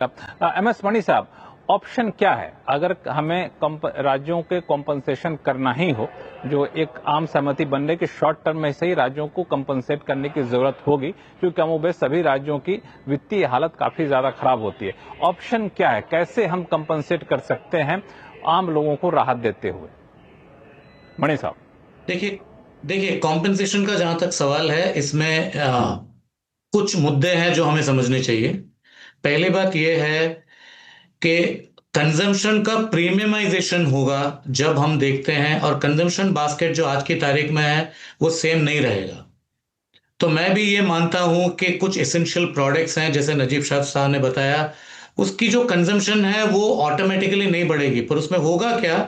M S मणि साहब, option क्या है अगर हमें राज्यों के कॉम्पनसेशन करना ही हो, जो एक आम सहमति बनने के शॉर्ट टर्म में से ही राज्यों को कॉम्पनसेट करने की जरूरत होगी, क्योंकि कमोबेश सभी राज्यों की वित्तीय हालत काफी ज्यादा खराब होती है। ऑप्शन क्या है, कैसे हम कॉम्पनसेट कर सकते हैं आम लोगों को राहत देते हुए? मणि साहब। देखिए देखिए कॉम्पेंसेशन का जहां तक सवाल है, इसमें कुछ मुद्दे हैं जो हमें समझने चाहिए। पहली बात यह है कि कंजम्पशन का प्रीमियमाइजेशन होगा जब हम देखते हैं, और कंजम्पशन बास्केट जो आज की तारीख में है वो सेम नहीं रहेगा। तो मैं भी ये मानता हूं कि कुछ एसेंशियल प्रोडक्ट्स हैं, जैसे नजीब शाह साहब ने बताया, उसकी जो कंजम्पशन है वो ऑटोमेटिकली नहीं बढ़ेगी, पर उसमें होगा क्या,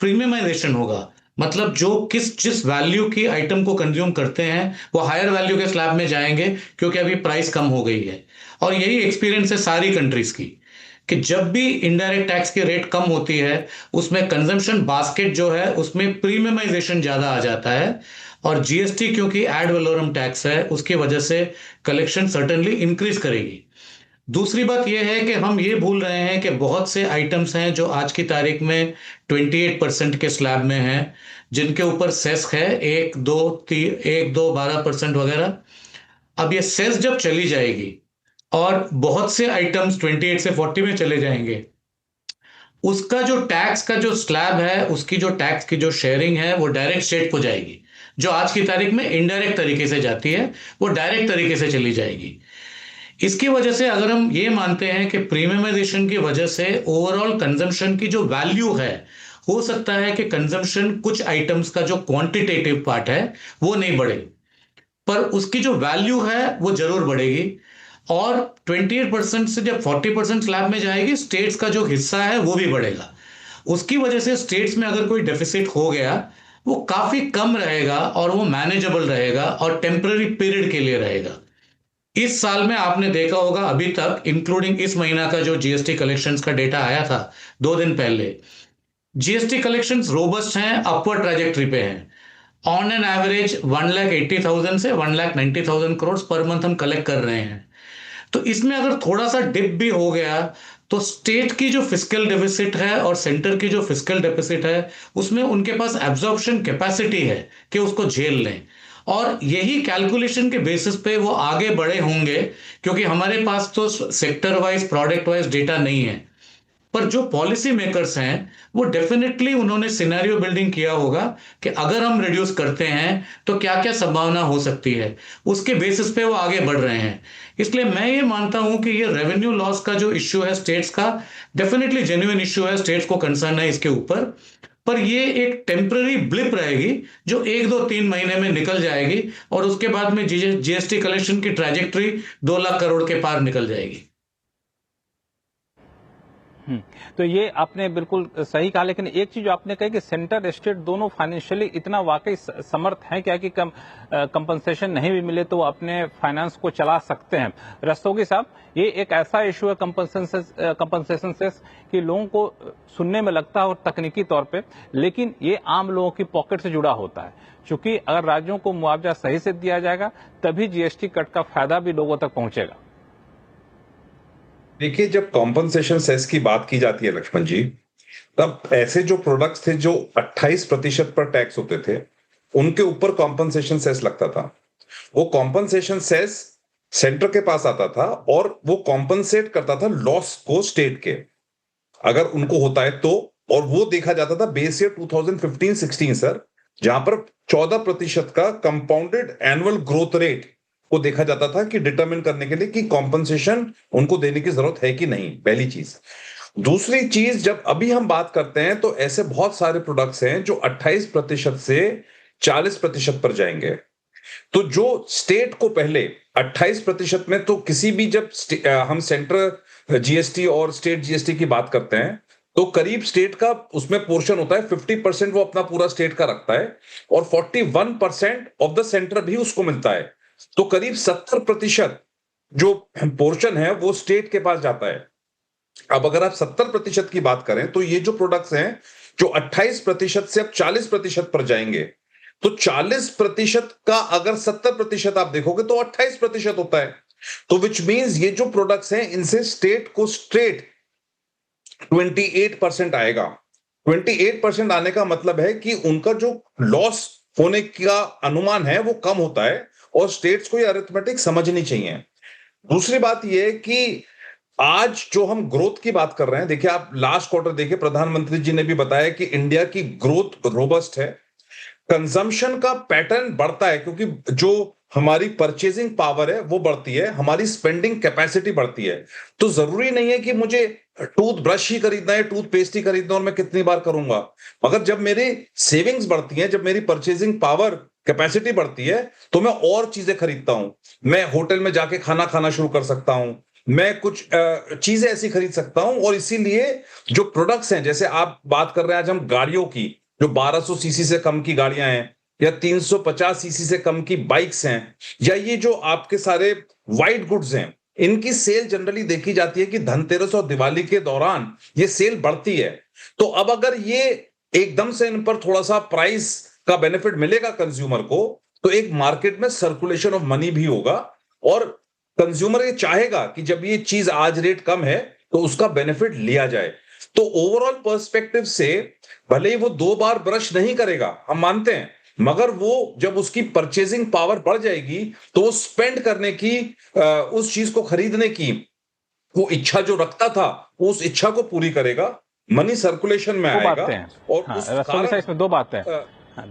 प्रीमियमाइजेशन होगा। मतलब जो किस जिस वैल्यू की आइटम को कंज्यूम करते हैं वो हायर वैल्यू के स्लैब में जाएंगे, क्योंकि अभी प्राइस कम हो गई है। और यही एक्सपीरियंस है सारी कंट्रीज की, कि जब भी इनडायरेक्ट टैक्स की रेट कम होती है, उसमें कंजम्पशन बास्केट जो है उसमें प्रीमियमाइजेशन ज्यादा आ जाता है। और जीएसटी क्योंकि एड वैलोरम टैक्स है, उसकी वजह से कलेक्शन सर्टेनली इंक्रीज करेगी। दूसरी बात यह है कि हम ये भूल रहे हैं कि बहुत से आइटम्स हैं जो आज की तारीख में 28% के स्लैब में हैं, जिनके ऊपर सेस है 1, 2, 12% वगैरह। अब ये सेस जब चली जाएगी और बहुत से आइटम्स 28 से 40 में चले जाएंगे, उसका जो टैक्स का जो स्लैब है, उसकी जो टैक्स की जो शेयरिंग है वो डायरेक्ट स्टेट को जाएगी। जो आज की तारीख में इनडायरेक्ट तरीके से जाती है, वो डायरेक्ट तरीके से चली जाएगी। इसकी वजह से अगर हम ये मानते हैं कि प्रीमियमाइजेशन की वजह से ओवरऑल कंजम्पशन की जो वैल्यू है, हो सकता है कि कंजम्पशन कुछ आइटम्स का जो क्वांटिटेटिव पार्ट है वो नहीं बढ़े, पर उसकी जो वैल्यू है वो जरूर बढ़ेगी। और 28% से जब 40% स्लैब में जाएगी, स्टेट्स का जो हिस्सा है वो भी बढ़ेगा। उसकी वजह से स्टेट्स में अगर कोई डेफिसिट हो गया, वो काफी कम रहेगा और वो मैनेजेबल रहेगा और टेम्पररी पीरियड के लिए रहेगा। इस साल में आपने देखा होगा, अभी तक इंक्लूडिंग इस महीना का जो जीएसटी कलेक्शंस का डेटा आया था 2 दिन पहले, जीएसटी कलेक्शंस रोबस्ट हैं, अपवर्ड ट्रैजेक्टरी पे हैं। ऑन एन एवरेज 1,80,000 से 1,90,000 करोड़ पर मंथ हम कलेक्ट कर रहे हैं। तो इसमें अगर थोड़ा सा डिप भी हो गया, तो स्टेट की जो फिस्कल डेफिसिट है और सेंटर की जो फिस्कल डेफिसिट है, उसमें उनके पास एब्जॉर्प्शन कैपेसिटी है कि उसको झेल लें। और यही कैलकुलेशन के बेसिस पे वो आगे बढ़े होंगे, क्योंकि हमारे पास तो sector wise product wise data नहीं है। पर जो पॉलिसी मेकर्स हैं, वो डेफिनेटली उन्होंने सिनेरियो बिल्डिंग किया होगा कि अगर हम रिड्यूस करते हैं तो क्या क्या संभावना हो सकती है, उसके बेसिस पे वो आगे बढ़ रहे हैं। इसलिए मैं ये मानता हूं कि ये रेवेन्यू लॉस का जो इश्यू है स्टेट्स का, डेफिनेटली जेन्युइन इश्यू है, स्टेट्स को कंसर्न है इसके ऊपर। पर ये एक टेम्पररी ब्लिप रहेगी जो 1, 2, 3 महीने में निकल जाएगी, और उसके बाद में जीएसटी कलेक्शन की ट्रैजेक्टरी 2 लाख करोड़ के पार निकल जाएगी। तो ये आपने बिल्कुल सही कहा, लेकिन एक चीज आपने कही कि सेंटर स्टेट दोनों फाइनेंशियली इतना वाकई समर्थ हैं क्या कि कंपनसेशन नहीं भी मिले तो वो अपने फाइनेंस को चला सकते हैं? रस्तोगी साहब, ये एक ऐसा इशू है कंपनसेशन सेस कि लोगों को सुनने में लगता है तकनीकी तौर पे, लेकिन ये आम लोगों की पॉकेट से जुड़ा होता है। चूंकि अगर राज्यों को मुआवजा सही से दिया जाएगा, तभी जीएसटी कट का फायदा भी लोगों तक पहुंचेगा। देखिए, जब कॉम्पनसेशन सेस की बात की जाती है लक्ष्मण जी, तब ऐसे जो प्रोडक्ट्स थे जो 28% पर टैक्स होते थे, उनके ऊपर कॉम्पनसेशन सेस लगता था। वो कॉम्पनसेशन सेस सेंटर के पास आता था और वो कॉम्पनसेट करता था लॉस को स्टेट के, अगर उनको होता है तो। और वो देखा जाता था बेस ईयर 2015-16 सर, जहां पर 14% का कंपाउंडेड एनुअल ग्रोथ रेट को देखा जाता था कि डिटरमिन करने के लिए कि कॉम्पनसेशन उनको देने की जरूरत है कि नहीं, पहली चीज। दूसरी चीज, जब अभी हम बात करते हैं तो ऐसे बहुत सारे प्रोडक्ट्स हैं जो 28% से 40% पर जाएंगे। तो जो स्टेट को पहले 28% में, तो किसी भी जब हम सेंट्रल जीएसटी और स्टेट जीएसटी की बात करते हैं, तो करीब स्टेट का उसमें पोर्शन होता है 50%, वो अपना पूरा स्टेट का रखता है, और 41% ऑफ द सेंटर भी उसको मिलता है। तो करीब 70% जो पोर्शन है वो स्टेट के पास जाता है। अब अगर आप 70% की बात करें, तो ये जो प्रोडक्ट्स हैं जो 28% से अब 40% पर जाएंगे, तो 40% का अगर 70% आप देखोगे तो 28% होता है। तो विच मींस ये जो प्रोडक्ट्स हैं इनसे स्टेट को स्ट्रेट 28% आएगा। 28% आने का मतलब है कि उनका जो लॉस होने का अनुमान है वो कम होता है, और स्टेट्स को ये अरिथमेटिक समझनी चाहिए। दूसरी बात ये है कि आज जो हम ग्रोथ की बात कर रहे हैं, देखिए आप लास्ट क्वार्टर देखिए, प्रधानमंत्री जी ने भी बताया कि इंडिया की ग्रोथ रोबस्ट है, कंजम्पशन का पैटर्न बढ़ता है, क्योंकि जो हमारी परचेजिंग पावर है वो बढ़ती है, हमारी स्पेंडिंग कैपेसिटी बढ़ती है। तो जरूरी नहीं है कि मुझे टूथ ब्रश ही खरीदना है, टूथ पेस्ट ही खरीदना और मैं कितनी बार करूंगा, मगर जब मेरी सेविंग्स बढ़ती है, जब मेरी परचेजिंग पावर कैपेसिटी बढ़ती है, तो मैं और चीजें खरीदता हूं। मैं होटल में जाके खाना खाना शुरू कर सकता हूं, मैं कुछ चीजें ऐसी खरीद सकता हूं। और इसीलिए जो प्रोडक्ट्स हैं, जैसे आप बात कर रहे हैं आज हम गाड़ियों की, जो 1200 सीसी से कम की गाड़ियां हैं या 350 सीसी से कम की बाइक्स हैं, या ये जो आपके सारे वाइट गुड्स हैं, इनकी सेल जनरली देखी जाती है कि धनतेरस और दिवाली के दौरान ये सेल बढ़ती है। तो अब अगर ये एकदम से इन पर थोड़ा सा प्राइस का बेनिफिट मिलेगा कंज्यूमर को, तो एक मार्केट में सर्कुलेशन ऑफ मनी भी होगा, और कंज्यूमर ये चाहेगा कि जब ये चीज आज रेट कम है तो उसका बेनिफिट लिया जाए। तो ओवरऑल पर्सपेक्टिव से भले ही वो 2 बार ब्रश नहीं करेगा, हम मानते हैं, मगर वो जब उसकी परचेजिंग पावर बढ़ जाएगी तो वो स्पेंड करने की, उस चीज को खरीदने की वो इच्छा जो रखता था, वो उस इच्छा को पूरी करेगा, मनी सर्कुलेशन में आएगा। और हाँ, रस्तोगी साहब इसमें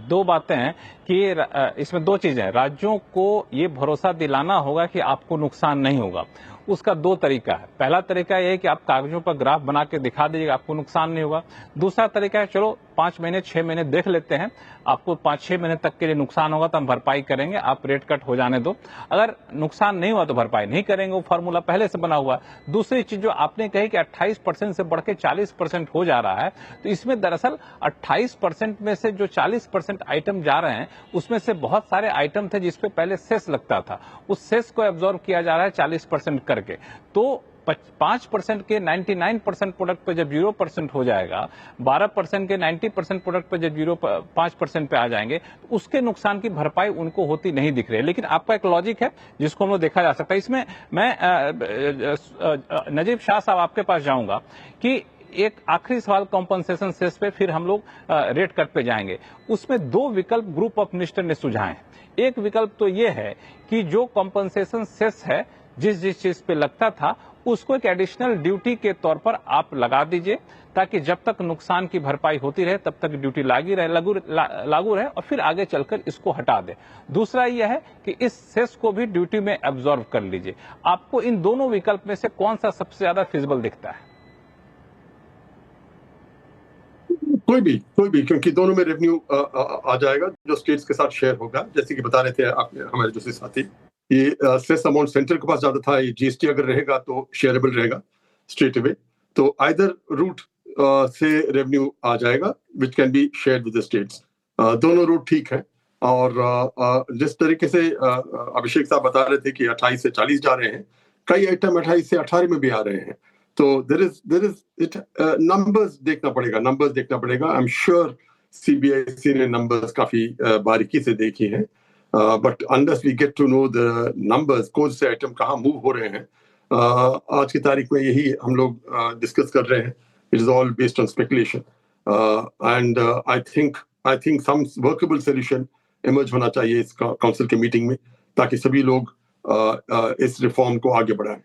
दो बातें हैं कि इसमें दो चीजें हैं। राज्यों को ये भरोसा दिलाना होगा कि आपको नुकसान नहीं होगा। उसका 2 तरीका है। पहला तरीका यह है कि आप कागजों पर ग्राफ बना के दिखा दीजिएगा, आपको नुकसान नहीं होगा। दूसरा तरीका है, चलो 5 महीने 6 महीने देख लेते हैं, आपको 5-6 महीने तक के लिए नुकसान होगा तो हम भरपाई करेंगे, आप रेट कट हो जाने दो। अगर नुकसान नहीं हुआ तो भरपाई नहीं करेंगे, वो फॉर्मूला पहले से बना हुआ। दूसरी चीज जो आपने कही कि 28% से बढ़ के 40% हो जा रहा है, तो इसमें दरअसल 28% में से जो 40% आइटम जा रहे हैं, उसमें से बहुत सारे आइटम थे जिसपे पहले सेस लगता था, उस सेस को एब्जॉर्ब किया जा रहा है 40% करके। तो 5% के 99% प्रोडक्ट पे जब 0% हो जाएगा, 12% के 90% प्रोडक्ट पे जब 5% पे आ जाएंगे, तो उसके नुकसान की भरपाई उनको होती नहीं दिख रही है। लेकिन आपका एक लॉजिक है जिसको हम लोग देखा जा सकता है। इसमें मैं नजीब शाह साहब आपके पास जाऊंगा कि एक आखिरी सवाल कॉम्पनसेशन सेस पे, फिर हम लोग रेट कट पे जाएंगे। उसमें 2 विकल्प ग्रुप ऑफ मिनिस्टर ने सुझाए हैं। एक विकल्प तो ये है कि जो कॉम्पनसेशन सेस है जिस चीज पे लगता था, उसको एक एडिशनल ड्यूटी के तौर पर आप लगा दीजिए, ताकि जब तक नुकसान की भरपाई होती रहे तब तक ड्यूटी लागू रहे, और फिर आगे चलकर इसको हटा दे। दूसरा यह है कि इस सेस को भी ड्यूटी में एब्जॉर्ब कर लीजिए। आपको इन दोनों विकल्प में से कौन सा सबसे ज्यादा फिजिबल दिखता है? कोई भी, क्योंकि दोनों में रेवेन्यू आ जाएगा जो स्टेट्स के साथ शेयर होगा। जैसे कि बता रहे थे आपने, हमारे दूसरे साथी, ये सेस अमाउंट सेंटर के पास ज्यादा था, ये जीएसटी अगर रहेगा तो शेयरेबल रहेगा स्ट्रेट अवे। तो आइदर रूट से रेवेन्यू आ जाएगा which can be shared with the states. दोनों रूट ठीक है। और जिस तरीके से अभिषेक साहब बता रहे थे कि 28 से 40 जा रहे हैं, कई आइटम 28 से 18 में भी आ रहे हैं। तो देयर इज नंबर्स देखना पड़ेगा। आई एम श्योर सीबीआईसी ने नंबर्स काफी बारीकी से देखी हैं, but unless we get to know the numbers, कौन से आइटम कहाँ मूव हो रहे हैं, आज की तारीख में यही हम लोग डिस्कस कर रहे हैं। It is all based on speculation, and I think some workable solution emerge होना चाहिए इस काउंसिल के मीटिंग में, ताकि सभी लोग इस रिफॉर्म को आगे बढ़ाएं।